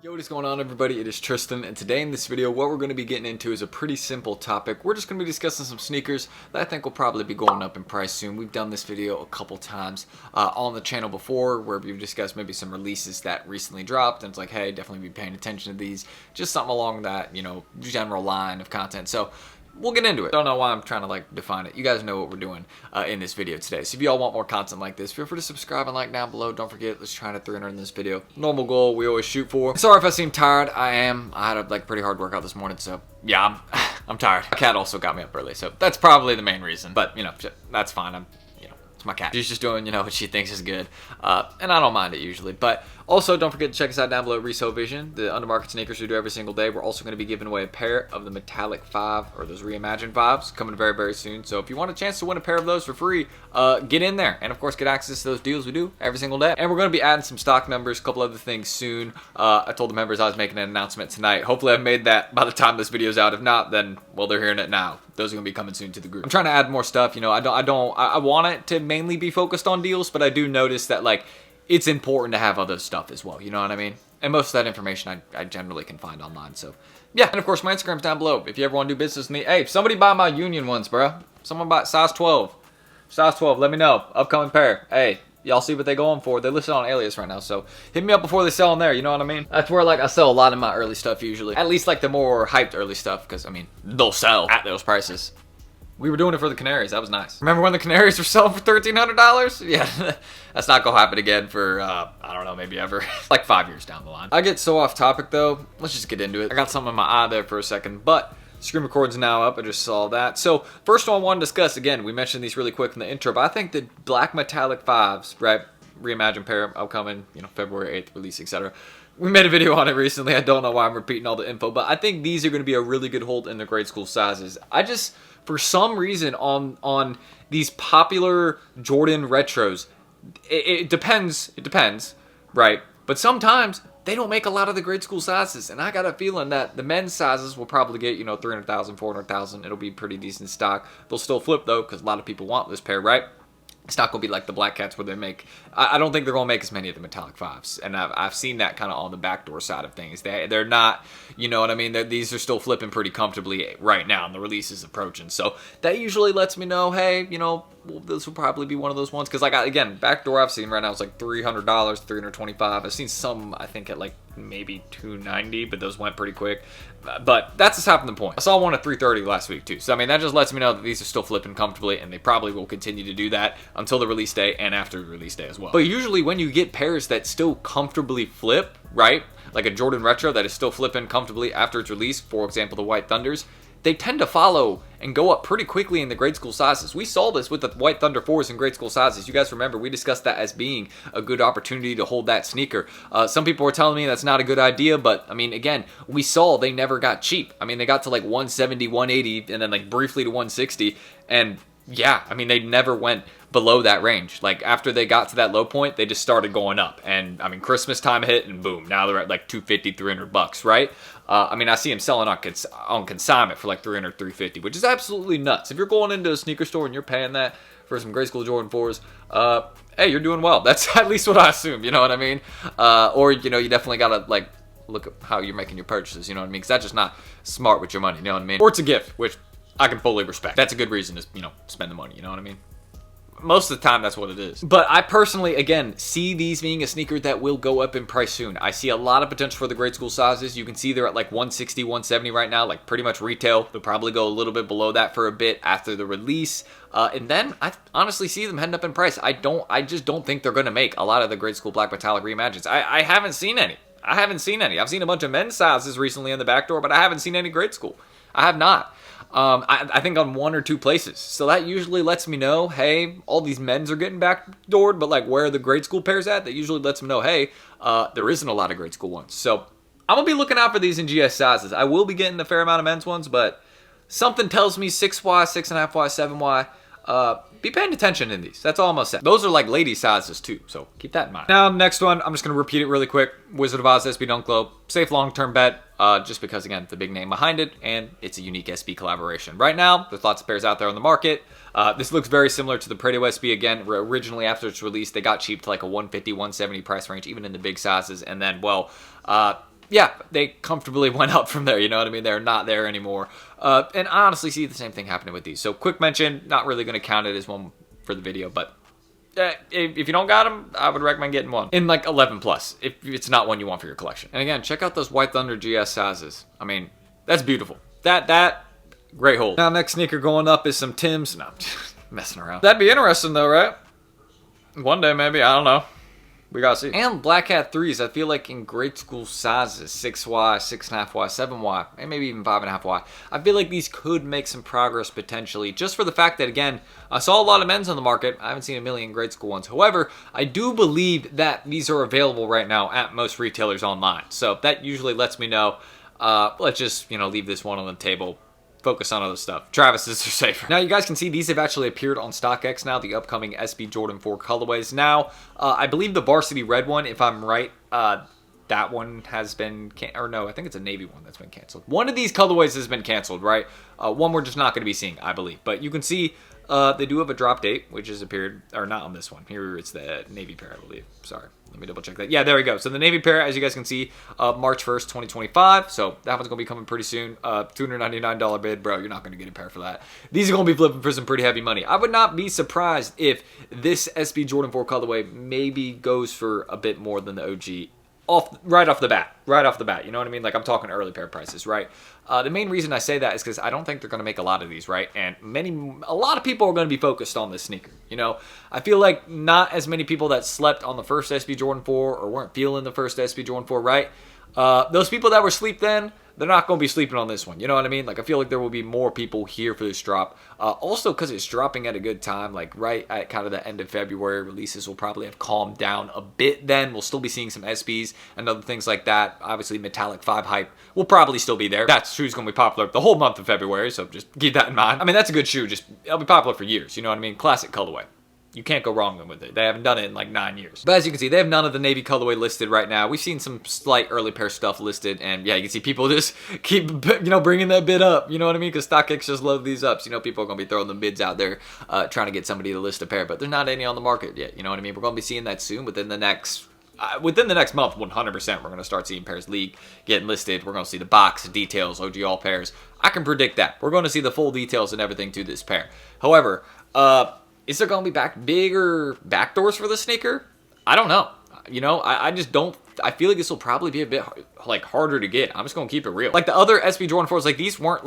Yo, what is going on, everybody? It is Tristan, and today in this video what we're going to be getting into is a pretty simple topic. We're just going to be discussing some sneakers that I think will probably be going up in price soon. We've done this video a couple times on the channel before where we've discussed maybe some releases that recently dropped, and it's like, hey, definitely be paying attention to these. Just something along that, general line of content. So we'll get into it. I don't know why I'm trying to define it. You guys know what we're doing in this video today. So if y'all want more content like this, feel free to subscribe and like down below. Don't forget, let's try to 300 in this video. Normal goal we always shoot for. Sorry if I seem tired. I am. I had a pretty hard workout this morning, so yeah, I'm tired. My cat also got me up early, so that's probably the main reason. But that's fine. It's my cat. She's just doing, what she thinks is good. And I don't mind it usually. But also, don't forget to check us out down below at Resale Vision, the undermarket sneakers we do every single day. We're also going to be giving away a pair of the Metallic 5, or those reimagined 5s, coming very, very soon. So if you want a chance to win a pair of those for free, get in there. And of course, get access to those deals we do every single day. And we're going to be adding some stock numbers, a couple other things soon. I told the members I was making an announcement tonight. Hopefully I've made that by the time this video's out. If not, then, well, they're hearing it now. Those are going to be coming soon to the group. I'm trying to add more stuff. I want it to mainly be focused on deals, but I do notice that, it's important to have other stuff as well, you know what I mean? And most of that information I generally can find online, so yeah. And of course, my Instagram's down below. If you ever want to do business with me, hey, somebody buy my Union ones, bro. Someone buy size 12. Size 12, let me know. Upcoming pair. Hey, y'all see what they going for. They're listed on Alias right now, so hit me up before they sell in there, you know what I mean? That's where, I sell a lot of my early stuff usually. At least, the more hyped early stuff, because, they'll sell at those prices. We were doing it for the Canaries. That was nice. Remember when the Canaries were selling for $1,300? Yeah, that's not gonna happen again for, I don't know, maybe ever. 5 years down the line. I get so off topic though. Let's just get into it. I got something in my eye there for a second, but screen record's now up. I just saw that. So first one I want to discuss, again, we mentioned these really quick in the intro, but I think the black metallic 5s, right? Reimagined pair, upcoming, February 8th release, etc. We made a video on it recently. I don't know why I'm repeating all the info, but I think these are going to be a really good hold in the grade school sizes. For some reason, on these popular Jordan retros, it depends, right? But sometimes they don't make a lot of the grade school sizes, and I got a feeling that the men's sizes will probably get, 300,000, 400,000. It'll be pretty decent stock. They'll still flip, though, because a lot of people want this pair, right? It's not going to be like the Black Cats where they make... I don't think they're going to make as many of the Metallic 5s. And I've seen that kind of on the backdoor side of things. They're not... You know what I mean? These are still flipping pretty comfortably right now, and the release is approaching. So that usually lets me know, hey, this will probably be one of those ones. Because, again, backdoor I've seen right now is $300, $325. I've seen some, I think, at maybe $290, but those went pretty quick. But that's aside from the point. I saw one at $330 last week too. So that just lets me know that these are still flipping comfortably, and they probably will continue to do that until the release day and after the release day as well. But usually when you get pairs that still comfortably flip, right? Like a Jordan Retro that is still flipping comfortably after its release, for example, the White Thunders, they tend to follow and go up pretty quickly in the grade school sizes. We saw this with the White Thunder 4s in grade school sizes. You guys remember, we discussed that as being a good opportunity to hold that sneaker. Some people were telling me that's not a good idea, but, again, we saw they never got cheap. They got to 170, 180, and then briefly to 160, and yeah, they never went below that range. After they got to that low point, they just started going up. And, Christmas time hit, and boom, now they're at $250, $300, right? I see them selling on consignment for $300, $350, which is absolutely nuts. If you're going into a sneaker store and you're paying that for some grade school Jordan 4s, hey, you're doing well. That's at least what I assume, you know what I mean? Or, you definitely gotta, look at how you're making your purchases, you know what I mean? Because that's just not smart with your money, you know what I mean? Or it's a gift, which I can fully respect. That's a good reason to, spend the money, you know what I mean? Most of the time, that's what it is. But I personally, again, see these being a sneaker that will go up in price soon. I see a lot of potential for the grade school sizes. You can see they're at 160, 170 right now, pretty much retail. They'll probably go a little bit below that for a bit after the release. And then I honestly see them heading up in price. I just don't think they're going to make a lot of the grade school black metallic reimagines. I haven't seen any. I've seen a bunch of men's sizes recently in the back door, but I haven't seen any grade school. I have not. I think on one or two places. So that usually lets me know, hey, all these men's are getting backdoored, but where are the grade school pairs at? That usually lets me know, hey, there isn't a lot of grade school ones. So I'm going to be looking out for these in GS sizes. I will be getting a fair amount of men's ones, but something tells me 6Y, 6.5Y, 7Y. Be paying attention in these. That's all I'm gonna say. Those are lady sizes too, so keep that in mind. Now, next one, I'm just gonna repeat it really quick. Wizard of Oz SB Dunk Low. Safe long-term bet, just because, again, the big name behind it, and it's a unique SB collaboration. Right now, there's lots of pairs out there on the market. This looks very similar to the Prado SB. Again, originally after its release, they got cheap to a 150, 170 price range, even in the big sizes. And then, well, yeah, they comfortably went up from there. You know what I mean? They're not there anymore. And I honestly see the same thing happening with these. So quick mention, not really going to count it as one for the video, but if you don't got them, I would recommend getting one in like 11 plus if it's not one you want for your collection. And again, check out those White Thunder GS sizes. I mean, that's beautiful. That great hold. Now, next sneaker going up is some Tims. No, messing around. That'd be interesting though, right? One day maybe, I don't know. We gotta see. And Black Hat 3s, I feel like in grade school sizes, 6Y, 6.5Y, 7Y, and maybe even 5.5Y. I feel like these could make some progress potentially, just for the fact that, again, I saw a lot of men's on the market. I haven't seen a million grade school ones. However, I do believe that these are available right now at most retailers online. So that usually lets me know, let's just, leave this one on the table. Focus on other stuff. Travis's are safer. Now, you guys can see these have actually appeared on StockX now, the upcoming SB Jordan 4 colorways. Now, I believe the varsity red one, if I'm right, that one has been, or no, I think it's a navy one that's been canceled. One of these colorways has been canceled, right? One we're just not going to be seeing, I believe. But you can see they do have a drop date, which has appeared, or not on this one. Here it's the navy pair, I believe. Sorry. Let me double check that. Yeah, there we go. So the navy pair, as you guys can see, March 1st, 2025. So that one's going to be coming pretty soon. $299 bid. Bro, you're not going to get a pair for that. These are going to be flipping for some pretty heavy money. I would not be surprised if this SB Jordan 4 colorway maybe goes for a bit more than the OG. Right off the bat, you know what I mean? Like, I'm talking early pair prices, right? The main reason I say that is because I don't think they're going to make a lot of these, right? And a lot of people are going to be focused on this sneaker, I feel like not as many people that slept on the first SB Jordan 4 or weren't feeling the first SB Jordan 4, right? Those people that were asleep then, they're not going to be sleeping on this one. You know what I mean? Like, I feel like there will be more people here for this drop. Also, because it's dropping at a good time, like right at kind of the end of February, releases will probably have calmed down a bit then. We'll still be seeing some SBs and other things like that. Obviously, Metallic 5 hype will probably still be there. That shoe's going to be popular the whole month of February, so just keep that in mind. I mean, that's a good shoe. It'll be popular for years. You know what I mean? Classic colorway. You can't go wrong with it. They haven't done it in like 9 years. But as you can see, they have none of the navy colorway listed right now. We've seen some slight early pair stuff listed. And yeah, you can see people just keep, bringing that bid up. You know what I mean? Because StockX just love these ups. People are going to be throwing them bids out there trying to get somebody to list a pair. But there's not any on the market yet. You know what I mean? We're going to be seeing that soon within the next month, 100%. We're going to start seeing pairs leak, getting listed. We're going to see the box, details, OG all pairs. I can predict that. We're going to see the full details and everything to this pair. However, is there going to be bigger backdoors for the sneaker? I don't know. I just don't. I feel like this will probably be a bit harder to get. I'm just going to keep it real. Like the other SB Jordan 4s, like these weren't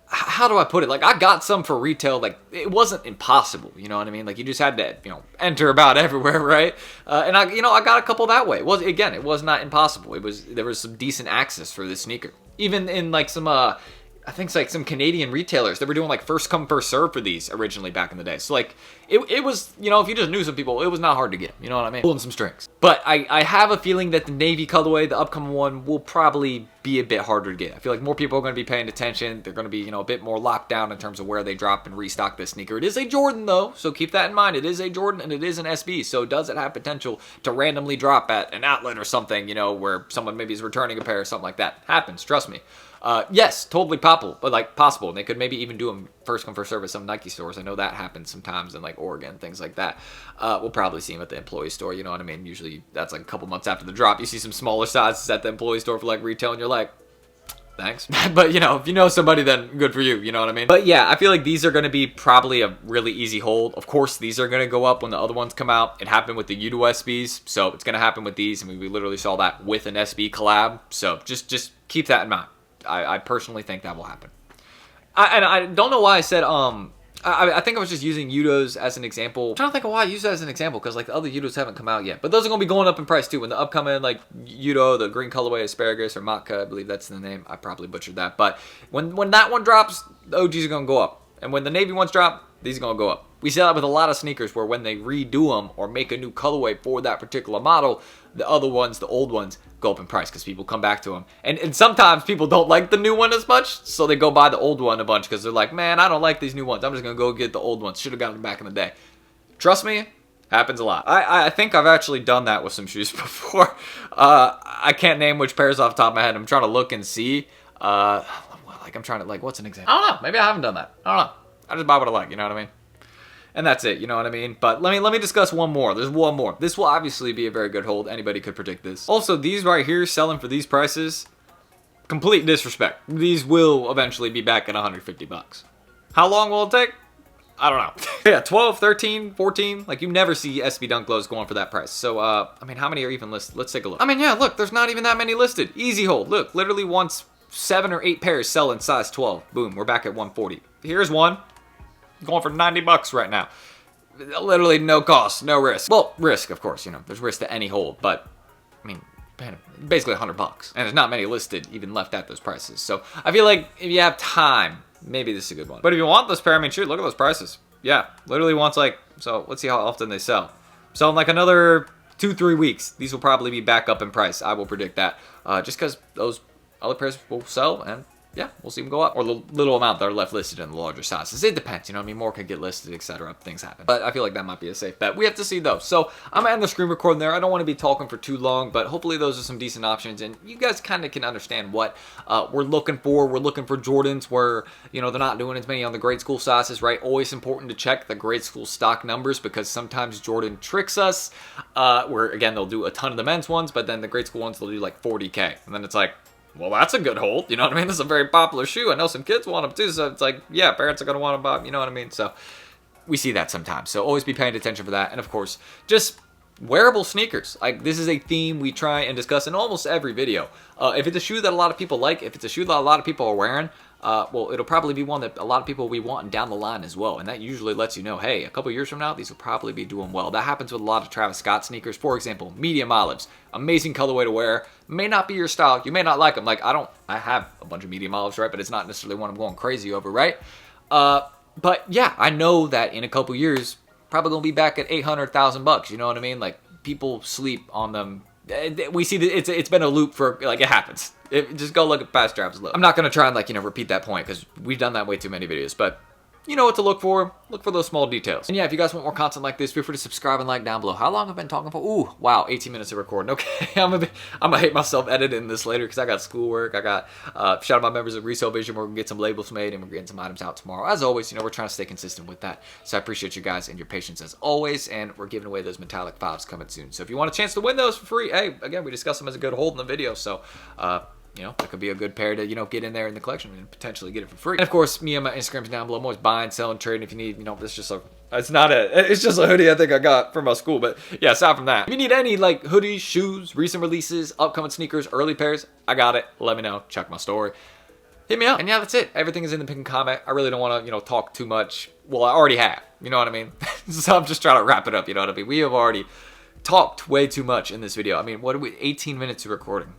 how do I put it? Like I got some for retail. Like it wasn't impossible. You know what I mean? Like you just had to, enter about everywhere, right? And I got a couple that way. It was not impossible. There was some decent access for this sneaker. Even in like some I think it's like some Canadian retailers, they were doing like first come, first serve for these originally back in the day. So like it was, if you just knew some people, it was not hard to get them. You know what I mean? Pulling some strings. But I have a feeling that the navy colorway, the upcoming one, will probably be a bit harder to get. I feel like more people are going to be paying attention. They're going to be, a bit more locked down in terms of where they drop and restock this sneaker. It is a Jordan though, so keep that in mind. It is a Jordan and it is an SB. So does it have potential to randomly drop at an outlet or something, where someone maybe is returning a pair or something like that? Happens, trust me. Yes, totally possible, but possible. And they could maybe even do them first come first serve at some Nike stores. I know that happens sometimes in like Oregon, things like that. We'll probably see them at the employee store. You know what I mean? Usually that's like a couple months after the drop. You see some smaller sizes at the employee store for like retail, and you're like, thanks. But if you know somebody, then good for you. You know what I mean? But yeah, I feel like these are going to be probably a really easy hold. Of course, these are going to go up when the other ones come out. It happened with the Udo SBs, so it's going to happen with these. I mean, we literally saw that with an SB collab. So just keep that in mind. I personally think that will happen. I don't know why I said, I think I was just using Udos as an example. I'm trying to think of why I used that as an example, because like the other Udos haven't come out yet. But those are going to be going up in price too. When the upcoming like Udo, the green colorway asparagus or matka, I believe that's the name. I probably butchered that. But when that one drops, the OGs are going to go up. And when the navy ones drop, these are going to go up. We see that with a lot of sneakers where when they redo them or make a new colorway for that particular model, the other ones, the old ones, go up in price because people come back to them. And sometimes people don't like the new one as much, so they go buy the old one a bunch because they're like, man, I don't like these new ones. I'm just going to go get the old ones. Should have gotten them back in the day. Trust me, happens a lot. I think I've actually done that with some shoes before. I can't name which pairs off the top of my head. I'm trying to look and see. I'm trying to, what's an example? I don't know. Maybe I haven't done that. I don't know. I just buy what I like, you know what I mean? And that's it, you know what I mean? But let me discuss one more. There's one more. This will obviously be a very good hold. Anybody could predict this. Also, these right here selling for these prices, complete disrespect. These will eventually be back at 150 bucks. How long will it take? I don't know. Yeah, 12, 13, 14. Like, you never see SB Dunk Lows going for that price. So, I mean, how many are even listed? Let's take a look. I mean, yeah, look, there's not even that many listed. Easy hold. Look, literally once 7 or 8 pairs sell in size 12. Boom, we're back at 140. Here's one. Going for 90 bucks right now. Literally no cost, no risk. Well, risk, of course, you know, there's risk to any hold, but I mean, basically 100 bucks. And there's not many listed even left at those prices. So I feel like if you have time, maybe this is a good one. But if you want this pair, I mean, shoot, look at those prices. Yeah, literally once like, so let's see how often they sell. So in like another 2-3 weeks, these will probably be back up in price. I will predict that. Just because those other pairs will sell, and yeah, we'll see them go up. Or the little amount that are left listed in the larger sizes. It depends, you know what I mean? More can get listed, etc. Things happen. But I feel like that might be a safe bet. We have to see though. So I'm gonna end the screen recording there. I don't want to be talking for too long, but hopefully those are some decent options. And you guys kind of can understand what we're looking for. We're looking for Jordans where, you know, they're not doing as many on the grade school sizes, right? Always important to check the grade school stock numbers because sometimes Jordan tricks us. Where, again, they'll do a ton of the men's ones, but then the grade school ones, they'll do like 40K. And then it's like, well, that's a good hold. You know what I mean? This is a very popular shoe. I know some kids want them too. So it's like, yeah, parents are going to want to buy them. You know what I mean? So we see that sometimes. So always be paying attention for that. And of course, just wearable sneakers. Like, this is a theme we try and discuss in almost every video. If it's a shoe that a lot of people like, if it's a shoe that a lot of people are wearing, well, it'll probably be one that a lot of people will be wanting down the line as well. And that usually lets you know, hey, a couple years from now, these will probably be doing well. That happens with a lot of Travis Scott sneakers. For example, medium olives. Amazing colorway to wear. May not be your style. You may not like them. Like, I have a bunch of medium olives, right? But it's not necessarily one I'm going crazy over, right? But yeah, I know that in a couple years, probably going to be back at 800,000 bucks. You know what I mean? Like, people sleep on them. We see that it's been a loop for, like, it happens. Just go look at past Travis look. I'm not going to try and, like, you know, repeat that point because we've done that way too many videos, but you know what to look for. Look for those small details. And yeah, if you guys want more content like this, feel free to subscribe and like down below. How long have I been talking for? Ooh, wow, 18 minutes of recording. Okay, I'm gonna hate myself editing this later because I got schoolwork. I got, shout out my members of Resale Vision. We're gonna get some labels made and we're getting some items out tomorrow. As always, you know, we're trying to stay consistent with that. So I appreciate you guys and your patience as always. And we're giving away those metallic fives coming soon. So if you want a chance to win those for free, hey, again, we discussed them as a good hold in the video. So, you know, that could be a good pair to, you know, get in there in the collection and potentially get it for free. And of course, me and my Instagram's down below. I'm always buying, selling, trading. If you need, you know, it's just a hoodie I think I got from my school. But yeah, aside from that, if you need any like hoodies, shoes, recent releases, upcoming sneakers, early pairs, I got it. Let me know. Check my story. Hit me up. And yeah, that's it. Everything is in the pinned comment. I really don't want to, you know, talk too much. Well, I already have. You know what I mean? So I'm just trying to wrap it up. You know what I mean? We have already talked way too much in this video. I mean, what are we? 18 minutes of recording.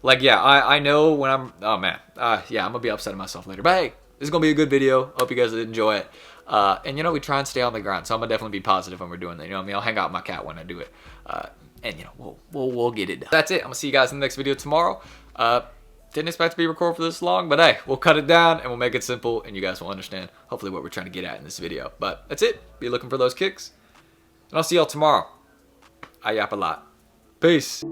Like, yeah, I know when I'm, oh man, yeah, I'm gonna be upset at myself later. But hey, this is gonna be a good video. Hope you guys enjoy it. And you know, we try and stay on the grind, so I'm gonna definitely be positive when we're doing that. You know what I mean? I'll hang out with my cat when I do it. And you know, we'll get it done. That's it. I'm gonna see you guys in the next video tomorrow. Didn't expect to be recorded for this long, but hey, we'll cut it down and we'll make it simple, and you guys will understand hopefully what we're trying to get at in this video. But that's it. Be looking for those kicks, and I'll see y'all tomorrow. I yap a lot. Peace.